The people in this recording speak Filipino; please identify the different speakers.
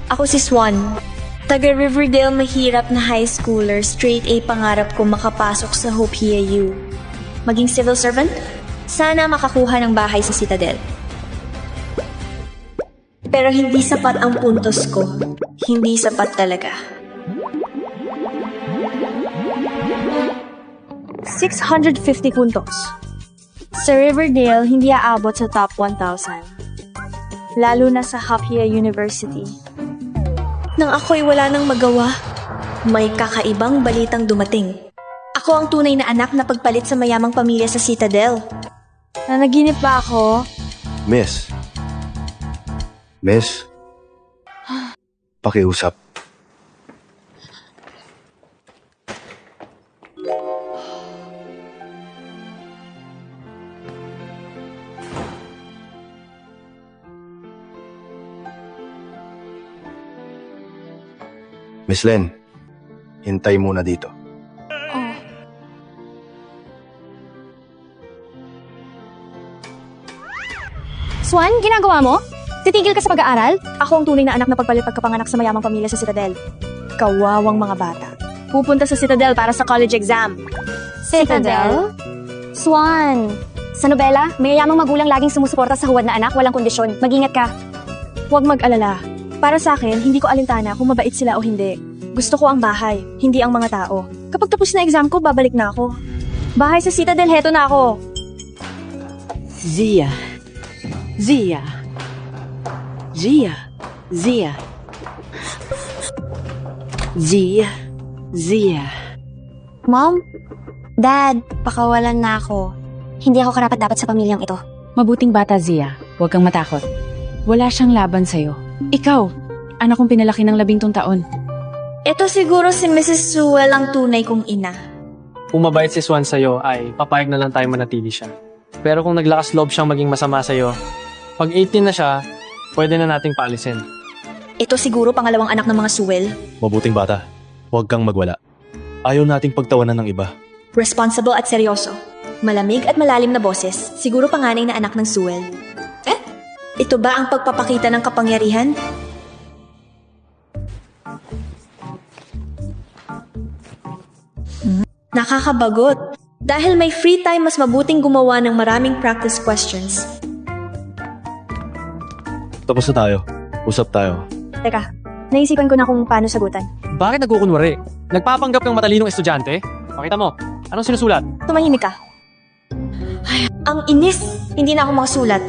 Speaker 1: Ako si Swan. Taga Riverdale, mahirap na high schooler, straight A pangarap ko makapasok sa Hope HiaU. Maging civil servant? Sana makakuha ng bahay sa Citadel. Pero hindi sapat ang puntos ko. Hindi sapat talaga. 650 puntos. Sa Riverdale, hindi aabot sa top 1,000. Lalo na sa Hapia University. Nang ako'y wala nang magawa, may kakaibang balitang dumating. Ako ang tunay na anak na pagpalit sa mayamang pamilya sa Citadel. Nanaginip ba ako?
Speaker 2: Miss, pakiusap. Miss Len, hintay muna dito.
Speaker 3: Swan, ginagawa mo? Titigil ka sa pag-aaral? Ako ang tunay na anak na pagpalit pagkapanganak sa mayamang pamilya sa Citadel. Kawawang mga bata. Pupunta sa Citadel para sa college exam.
Speaker 4: Citadel? Swan, sa nobela, mayayamang magulang laging sumusuporta sa huwad na anak, walang kondisyon. Mag-ingat ka.
Speaker 3: Huwag mag-alala. Para sa akin, hindi ko alintana kung mabait sila o hindi. Gusto ko ang bahay, hindi ang mga tao. Kapag tapos na exam ko, babalik na ako. Bahay sa Citadel, heto na ako.
Speaker 5: Zia. Zia. Zia. Zia. Zia. Zia.
Speaker 4: Mom? Dad, pakawalan na ako. Hindi ako karapat-dapat sa pamilyang ito.
Speaker 6: Mabuting bata, Zia. Huwag kang matakot. Wala siyang laban sa'yo. Ikaw, anak kong pinalaki ng 12 taon.
Speaker 1: Ito siguro si Mrs. Sewell ang tunay kong ina.
Speaker 7: Kung mabait si Swan sa'yo, ay papayag na lang tayo manatili siya. Pero kung naglakas loob siyang maging masama sa'yo, pag 18 na siya, pwede na nating paalisin.
Speaker 1: Ito siguro pangalawang anak ng mga Sewell.
Speaker 2: Mabuting bata, huwag kang magwala. Ayaw nating pagtawanan ng iba.
Speaker 1: Responsible at seryoso. Malamig at malalim na boses, siguro panganay na anak ng Sewell. Ito ba ang pagpapakita ng kapangyarihan? Nakakabagot. Dahil may free time, mas mabuting gumawa ng maraming practice questions.
Speaker 2: Tapos na tayo. Usap tayo.
Speaker 3: Teka, naisipan ko na kung paano sagutan.
Speaker 7: Bakit nagkukunwari? Nagpapanggap ng matalinong estudyante? Pakita mo, anong sinusulat?
Speaker 3: Tumahimik ka.
Speaker 1: Ay, ang inis! Hindi na ako makasulat.